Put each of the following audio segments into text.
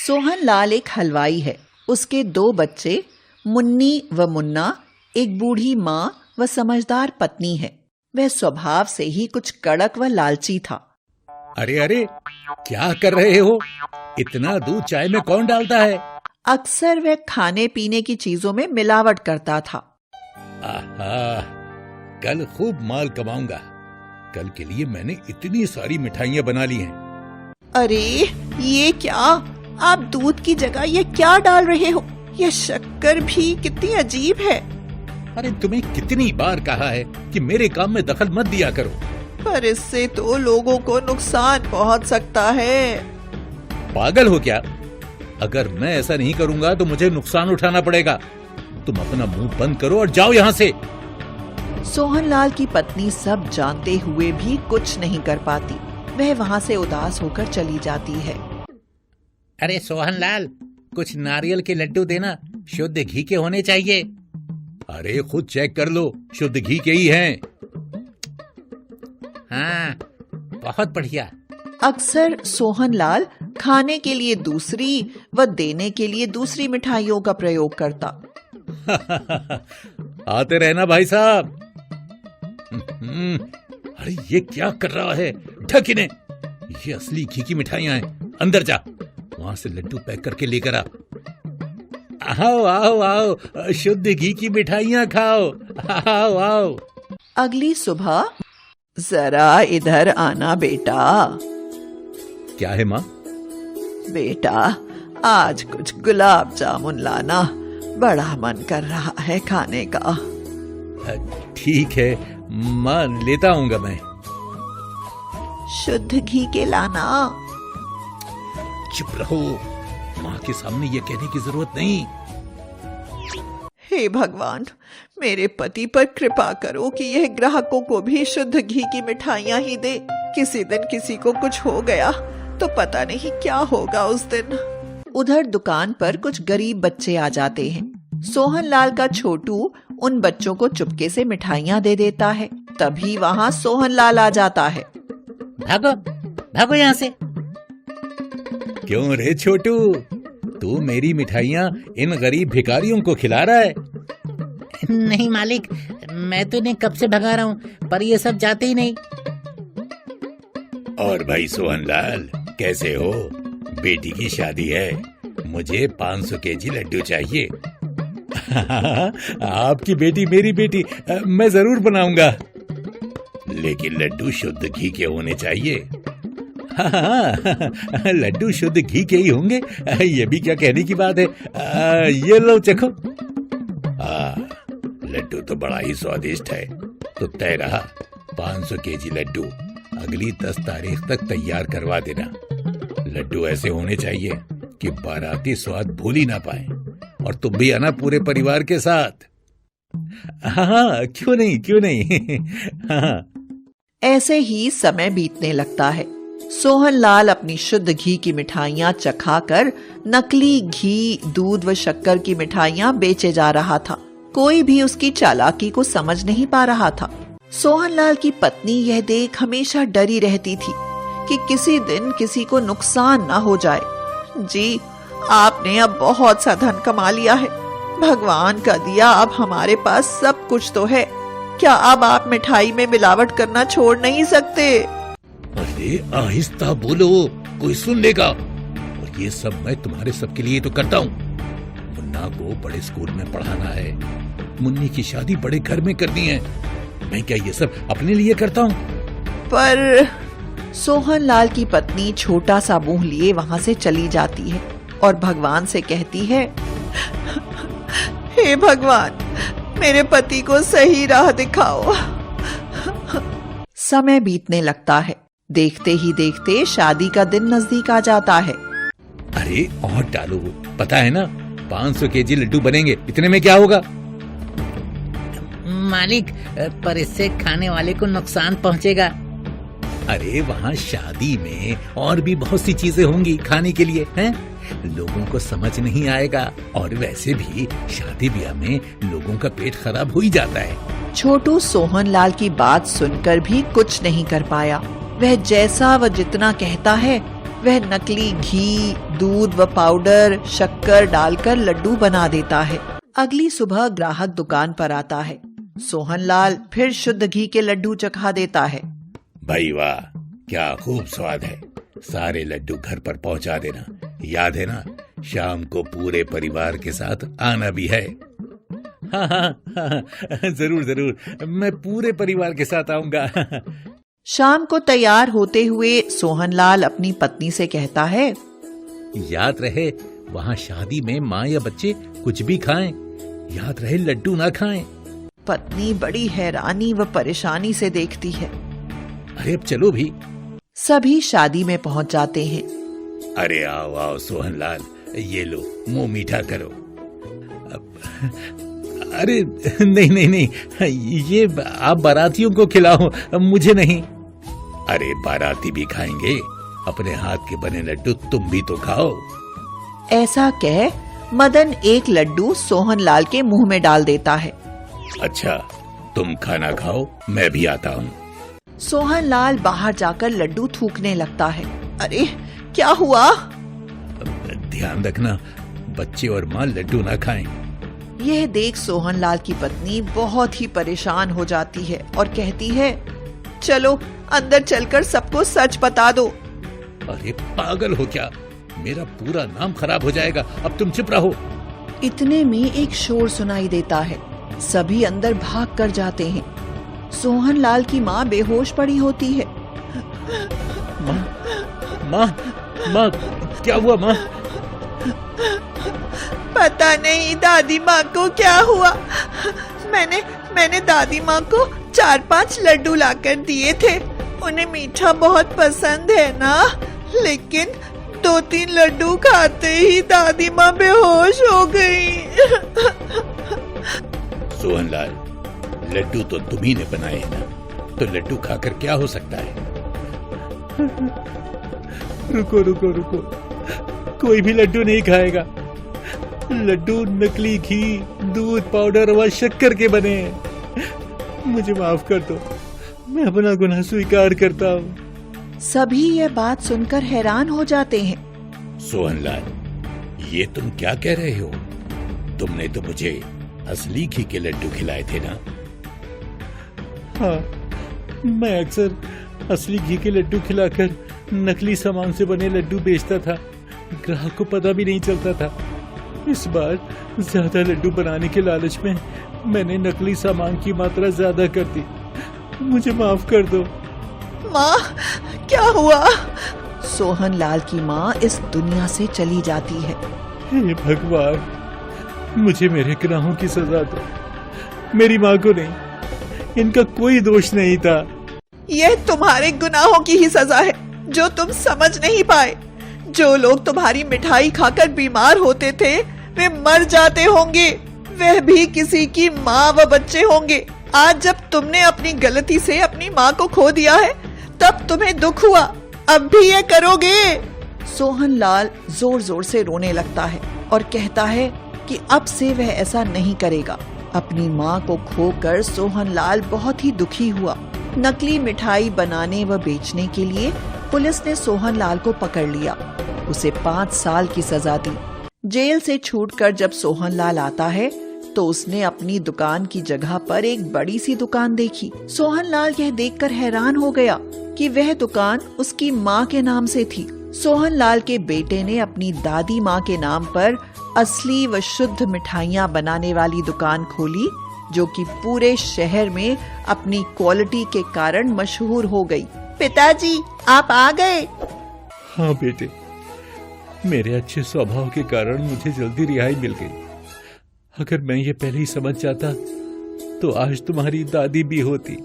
सोहन लाल एक हलवाई है। उसके 2 बच्चे मुन्नी व मुन्ना, एक बूढ़ी माँ व समझदार पत्नी है। वह स्वभाव से ही कुछ कड़क व लालची था। अरे अरे, क्या कर रहे हो? इतना दूध चाय में कौन डालता है? अक्सर वह खाने पीने की चीजों में मिलावट करता था। आहा, कल खूब माल कमाऊंगा। कल के लिए मैंने इतनी सारी मिठाइयाँ बना ली हैं। अरे ये क्या? आप दूध की जगह ये क्या डाल रहे हो? यह शक्कर भी कितनी अजीब है। अरे तुम्हें कितनी बार कहा है कि मेरे काम में दखल मत दिया करो। पर इससे तो लोगों को नुकसान पहुंच सकता है। पागल हो क्या? अगर मैं ऐसा नहीं करूंगा तो मुझे नुकसान उठाना पड़ेगा। तुम अपना मुंह बंद करो और जाओ यहाँ से। सोहनलाल की पत्नी सब जानते हुए भी कुछ नहीं कर पाती। वह वहाँ से उदास होकर चली जाती है। अरे सोहनलाल, कुछ नारियल के लड्डू देना, शुद्ध घी के होने चाहिए। अरे खुद चेक कर लो, शुद्ध घी के ही हैं। हाँ, बहुत बढ़िया। अक्सर सोहनलाल खाने के लिए दूसरी व देने के लिए दूसरी मिठाइयों का प्रयोग करता। आते रहना भाई साहब। अरे ये क्या कर रहा है? ढक इन्हें। ये असली घी की मिठाइयां हैं। अंदर जा, वहां से लड्डू पैक करके लेकर आ। आओ आओ आओ, शुद्ध घी की मिठाइयां खाओ। आओ आओ। अगली सुबह, जरा इधर आना बेटा। क्या है माँ? बेटा, आज कुछ गुलाब जामुन लाना, बड़ा मन कर रहा है खाने का। ठीक है माँ, लेता आऊंगा मैं। शुद्ध घी के लाना। चुप रहो, माँ के सामने ये कहने की जरूरत नहीं। हे भगवान, मेरे पति पर कृपा करो कि यह ग्राहकों को भी शुद्ध घी की मिठाइयां ही दे। किसी दिन किसी को कुछ हो गया तो पता नहीं क्या होगा उस दिन। उधर दुकान पर कुछ गरीब बच्चे आ जाते हैं। सोहनलाल का छोटू उन बच्चों को चुपके से मिठाइयां दे देता है। तभी वहाँ सोहनलाल आ जाता है। भागो भागो यहाँ से। क्यों रे छोटू, तू मेरी मिठाइयाँ इन गरीब भिखारियों को खिला रहा है? नहीं मालिक, मैं तो इन्हें कब से भगा रहा हूँ, पर ये सब जाते ही नहीं। और भाई सोहनलाल, कैसे हो? बेटी की शादी है, मुझे 500 केजी लड्डू चाहिए। आपकी बेटी मेरी बेटी, मैं जरूर बनाऊंगा, लेकिन लड्डू शुद्ध घी के होने चाहिए। हाँ, लड्डू शुद्ध घी के ही होंगे, ये भी क्या कहने की बात है। ये लो चखो। लड्डू तो बड़ा ही स्वादिष्ट है। तो तय रहा, 500 केजी लड्डू अगली 10 तारीख तक तैयार करवा देना। लड्डू ऐसे होने चाहिए कि बाराती स्वाद भूल ही ना पाए, और तुम भी आना पूरे परिवार के साथ। हाँ, क्यों नहीं क्यों नहीं। हाँ। ऐसे ही समय बीतने लगता है। सोहनलाल अपनी शुद्ध घी की मिठाइयां चखाकर नकली घी, दूध व शक्कर की मिठाइयां बेचे जा रहा था। कोई भी उसकी चालाकी को समझ नहीं पा रहा था। सोहनलाल की पत्नी यह देख हमेशा डरी रहती थी कि किसी दिन किसी को नुकसान ना हो जाए। जी, आपने अब बहुत सा धन कमा लिया है। भगवान का दिया अब हमारे पास सब कुछ तो है। क्या अब आप मिठाई में मिलावट करना छोड़ नहीं सकते? अरे आहिस्ता बोलो, कोई सुन लेगा। और ये सब मैं तुम्हारे सबके लिए तो करता हूँ। मुन्ना को बड़े स्कूल में पढ़ाना है, मुन्नी की शादी बड़े घर में करनी है। मैं क्या ये सब अपने लिए करता हूँ? पर सोहनलाल की पत्नी छोटा सा मुंह लिए वहां से चली जाती है और भगवान से कहती है, हे भगवान, मेरे पति को सही राह दिखाओ। समय बीतने लगता है। देखते ही देखते शादी का दिन नजदीक आ जाता है। अरे और डालो, पता है ना 500 केजी लड्डू बनेंगे, इतने में क्या होगा? मालिक, पर इससे खाने वाले को नुकसान पहुंचेगा। अरे वहाँ शादी में और भी बहुत सी चीजें होंगी खाने के लिए, हैं? लोगों को समझ नहीं आएगा, और वैसे भी शादी ब्याह में लोगों का पेट खराब हो ही जाता है। छोटू सोहनलाल की बात सुनकर भी कुछ नहीं कर पाया। वह जैसा व जितना कहता है वह नकली घी, दूध व पाउडर, शक्कर डालकर लड्डू बना देता है। अगली सुबह ग्राहक दुकान पर आता है। सोहनलाल फिर शुद्ध घी के लड्डू चखा देता है। भाई वाह, क्या खूब स्वाद है। सारे लड्डू घर पर पहुंचा देना। याद है ना, शाम को पूरे परिवार के साथ आना भी है। हाँ हाँ हाँ, जरूर जरूर, मैं पूरे परिवार के साथ आऊंगा। शाम को तैयार होते हुए सोहनलाल अपनी पत्नी से कहता है, याद रहे वहाँ शादी में माँ या बच्चे कुछ भी खाएं, याद रहे लड्डू ना खाएं। पत्नी बड़ी हैरानी व परेशानी से देखती है। अरे अब चलो भी। सभी शादी में पहुंच जाते हैं। अरे आओ आओ सोहनलाल, ये लो मुंह मीठा करो। अरे नहीं नहीं नहीं, ये आप बारातियों को खिलाओ, मुझे नहीं। अरे बाराती भी खाएंगे, अपने हाथ के बने लड्डू तुम भी तो खाओ। ऐसा कह मदन एक लड्डू सोहनलाल के मुंह में डाल देता है। अच्छा, तुम खाना खाओ, मैं भी आता हूँ। सोहनलाल बाहर जाकर लड्डू थूकने लगता है। अरे क्या हुआ? ध्यान रखना, बच्चे और माँ लड्डू ना खाएं। यह देख सोहनलाल की पत्नी बहुत ही परेशान हो जाती है और कहती है, चलो अंदर चलकर सबको सच बता दो। अरे पागल हो क्या, मेरा पूरा नाम खराब हो जाएगा, अब तुम चुप रहो। इतने में एक शोर सुनाई देता है। सभी अंदर भाग कर जाते हैं। सोहनलाल की माँ बेहोश पड़ी होती है। माँ माँ माँ, क्या हुआ माँ? पता नहीं दादी माँ को क्या हुआ। मैंने दादी माँ को 4-5 लड्डू लाकर दिए थे। उन्हें मीठा बहुत पसंद है ना, लेकिन 2-3 लड्डू खाते ही दादी माँ बेहोश हो गई। सोहनलाल, लड्डू तो तुम्ही ने बनाए हैं ना, तो लड्डू खाकर क्या हो सकता है? रुको रुको रुको, कोई भी लड्डू नहीं खाएगा। लड्डू नकली घी, दूध, पाउडर व शक्कर के बने हैं। मुझे माफ कर दो, मैं अपना गुनाह स्वीकार करता हूँ। सभी यह बात सुनकर हैरान हो जाते हैं। सोहनलाल, ये तुम क्या कह रहे हो? तुमने तो मुझे असली घी के लड्डू खिलाए थे ना? हाँ, मैं अक्सर असली घी के लड्डू खिलाकर नकली सामान से बने लड्डू बेचता था। ग्राहक को पता भी नहीं चलता था। इस बार ज्यादा लड्डू बनाने के लालच में मैंने नकली सामान की मात्रा ज्यादा कर दी। मुझे माफ कर दो। माँ, क्या हुआ? सोहनलाल की माँ इस दुनिया से चली जाती है। हे भगवान, मुझे मेरे गुनाहों की सजा दो। मेरी माँ को नहीं, इनका कोई दोष नहीं था। यह तुम्हारे गुनाहों की ही सजा है जो तुम समझ नहीं पाए। जो लोग तुम्हारी मिठाई खाकर बीमार होते थे वे मर जाते होंगे, वह भी किसी की माँ व बच्चे होंगे। आज जब तुमने अपनी गलती से अपनी माँ को खो दिया है तब तुम्हें दुख हुआ, अब भी ये करोगे? सोहनलाल जोर जोर से रोने लगता है और कहता है कि अब से वह ऐसा नहीं करेगा। अपनी माँ को खोकर सोहनलाल बहुत ही दुखी हुआ। नकली मिठाई बनाने व बेचने के लिए पुलिस ने सोहनलाल को पकड़ लिया। उसे 5 साल की सजा दी। जेल से छूटकर जब सोहनलाल आता है तो उसने अपनी दुकान की जगह पर एक बड़ी सी दुकान देखी। सोहनलाल यह देखकर हैरान हो गया कि वह दुकान उसकी माँ के नाम से थी। सोहनलाल के बेटे ने अपनी दादी माँ के नाम पर असली व शुद्ध मिठाइयाँ बनाने वाली दुकान खोली, जो कि पूरे शहर में अपनी क्वालिटी के कारण मशहूर हो गई। पिताजी, आप आ गए? हाँ बेटे, मेरे अच्छे स्वभाव के कारण मुझे जल्दी रिहाई मिल गई। अगर मैं ये पहले ही समझ जाता तो आज तुम्हारी दादी भी होती।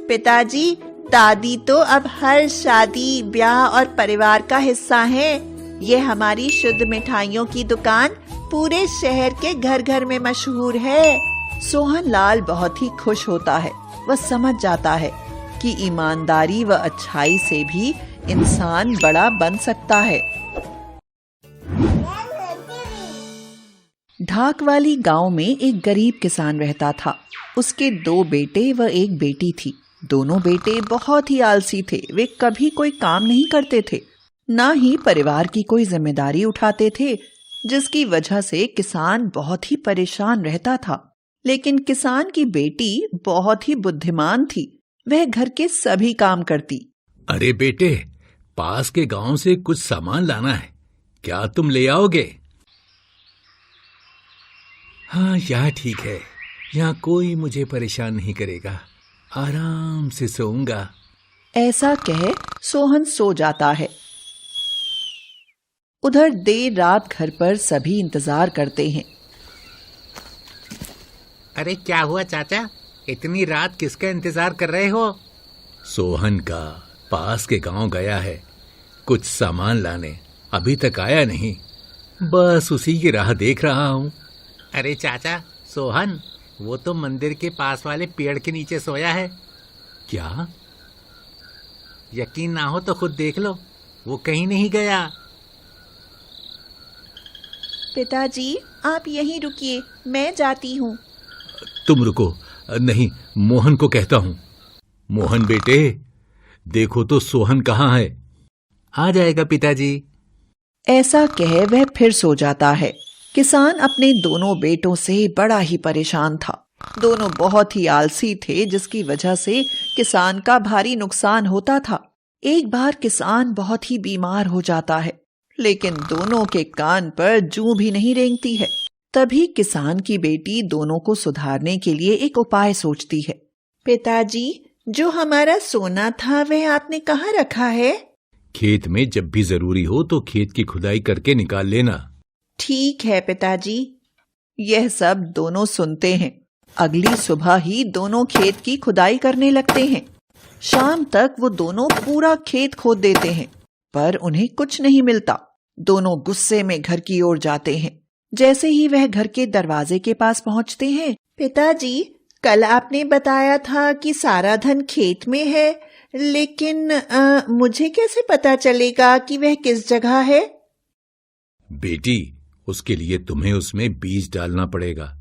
पिताजी, दादी तो अब हर शादी, ब्याह और परिवार का हिस्सा है। ये हमारी शुद्ध मिठाइयों की दुकान पूरे शहर के घर घर में मशहूर है। सोहनलाल बहुत ही खुश होता है। वह समझ जाता है कि ईमानदारी व अच्छाई से भी इंसान बड़ा बन सकता है। ढाक वाली गांव में एक गरीब किसान रहता था। उसके 2 बेटे व एक बेटी थी। दोनों बेटे बहुत ही आलसी थे। वे कभी कोई काम नहीं करते थे। ना ही परिवार की कोई जिम्मेदारी उठाते थे, जिसकी वजह से किसान बहुत ही परेशान रहता था। लेकिन किसान की बेटी बहुत ही बुद्धिमान थी। वह घर के सभी काम करती। अरे बेटे, पास के गांव से कुछ सामान लाना है, क्या तुम ले आओगे? हाँ, यहाँ ठीक है, यहाँ कोई मुझे परेशान नहीं करेगा, आराम से सोऊंगा। ऐसा कह सोहन सो जाता है। उधर देर रात घर पर सभी इंतजार करते हैं। अरे क्या हुआ चाचा, इतनी रात किसका इंतजार कर रहे हो? सोहन का, पास के गांव गया है कुछ सामान लाने, अभी तक आया नहीं, बस उसी की राह देख रहा हूँ। अरे चाचा, सोहन वो तो मंदिर के पास वाले पेड़ के नीचे सोया है। क्या? यकीन ना हो तो खुद देख लो, वो कहीं नहीं गया। पिताजी, आप यहीं रुकिए, मैं जाती हूँ। तुम रुको, नहीं, मोहन को कहता हूँ। मोहन बेटे, देखो तो सोहन कहाँ है। आ जाएगा पिताजी। ऐसा कह वह फिर सो जाता है। किसान अपने दोनों बेटों से बड़ा ही परेशान था। दोनों बहुत ही आलसी थे, जिसकी वजह से किसान का भारी नुकसान होता था। एक बार किसान बहुत ही बीमार हो जाता है, लेकिन दोनों के कान पर जूं भी नहीं रेंगती है। तभी किसान की बेटी दोनों को सुधारने के लिए एक उपाय सोचती है। पिताजी, जो हमारा सोना था वह आपने कहाँ रखा है? खेत में, जब भी जरूरी हो तो खेत की खुदाई करके निकाल लेना। ठीक है पिताजी। यह सब दोनों सुनते हैं। अगली सुबह ही दोनों खेत की खुदाई करने लगते हैं। शाम तक वो दोनों पूरा खेत खोद देते हैं, पर उन्हें कुछ नहीं मिलता। दोनों गुस्से में घर की ओर जाते हैं। जैसे ही वह घर के दरवाजे के पास पहुंचते हैं, पिताजी, कल आपने बताया था कि सारा धन खेत में है, लेकिन मुझे कैसे पता चलेगा कि वह किस जगह है? बेटी, उसके लिए तुम्हें उसमें बीज डालना पड़ेगा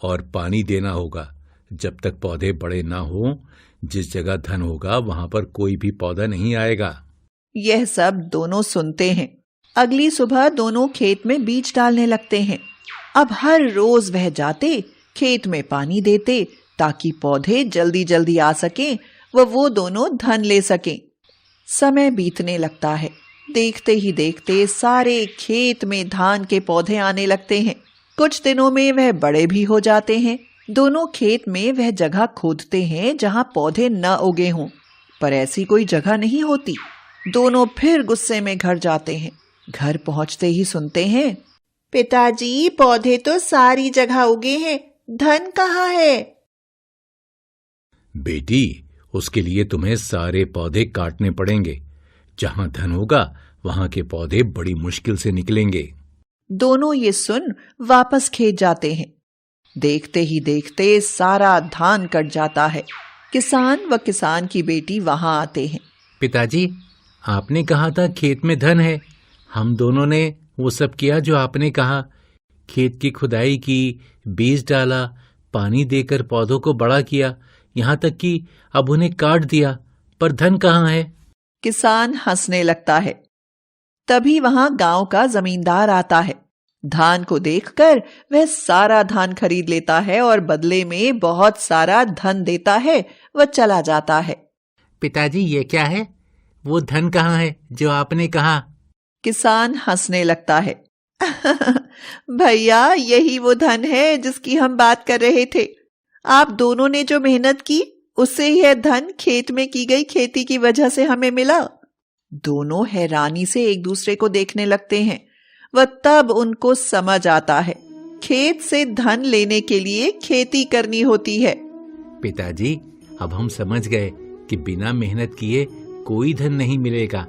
और पानी देना होगा। जब तक पौधे बड़े ना हो, जिस जगह धन होगा वहां पर कोई भी पौधा नहीं आएगा। यह सब दोनों सुनते हैं। अगली सुबह दोनों खेत में बीज डालने लगते हैं। अब हर रोज वह जाते, खेत में पानी देते, ताकि पौधे जल्दी जल्दी आ सकें व वो दोनों धन ले सकें। समय बीतने लगता है। देखते ही देखते सारे खेत में धान के पौधे आने लगते हैं। कुछ दिनों में वह बड़े भी हो जाते हैं। दोनों खेत में वह जगह खोदते हैं जहां पौधे न उगे हों, पर ऐसी कोई जगह नहीं होती। दोनों फिर गुस्से में घर जाते हैं। घर पहुंचते ही सुनते हैं, पिताजी, पौधे तो सारी जगह उगे हैं, धन कहाँ है? बेटी, उसके लिए तुम्हें सारे पौधे काटने पड़ेंगे। जहां धन होगा वहां के पौधे बड़ी मुश्किल से निकलेंगे। दोनों ये सुन वापस खेत जाते हैं। देखते ही देखते सारा धान कट जाता है। किसान व किसान की बेटी वहां आते हैं। पिताजी, आपने कहा था खेत में धन है। हम दोनों ने वो सब किया जो आपने कहा। खेत की खुदाई की, बीज डाला, पानी देकर पौधों को बड़ा किया, यहाँ तक कि अब उन्हें काट दिया, पर धन कहाँ है? किसान हंसने लगता है। तभी वहां गांव का जमींदार आता है। धान को देखकर वह सारा धान खरीद लेता है और बदले में बहुत सारा धन देता है, वह चला जाता है। पिताजी, ये क्या है? वो धन कहाँ है जो आपने कहा? किसान हंसने लगता है। भैया, यही वो धन है जिसकी हम बात कर रहे थे। आप दोनों ने जो मेहनत की, उससे यह धन खेत में की गई खेती की वजह से हमें मिला। दोनों हैरानी से एक दूसरे को देखने लगते हैं। वह तब उनको समझ आता है, खेत से धन लेने के लिए खेती करनी होती है। पिताजी, अब हम समझ गए कि बिना मेहनत किए कोई धन नहीं मिलेगा।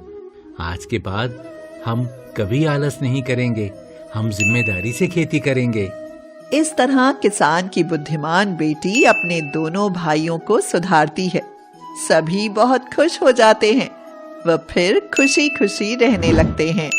आज के बाद हम कभी आलस नहीं करेंगे, हम जिम्मेदारी से खेती करेंगे। इस तरह किसान की बुद्धिमान बेटी अपने दोनों भाइयों को सुधारती है। सभी बहुत खुश हो जाते हैं। वह फिर खुशी खुशी रहने लगते हैं।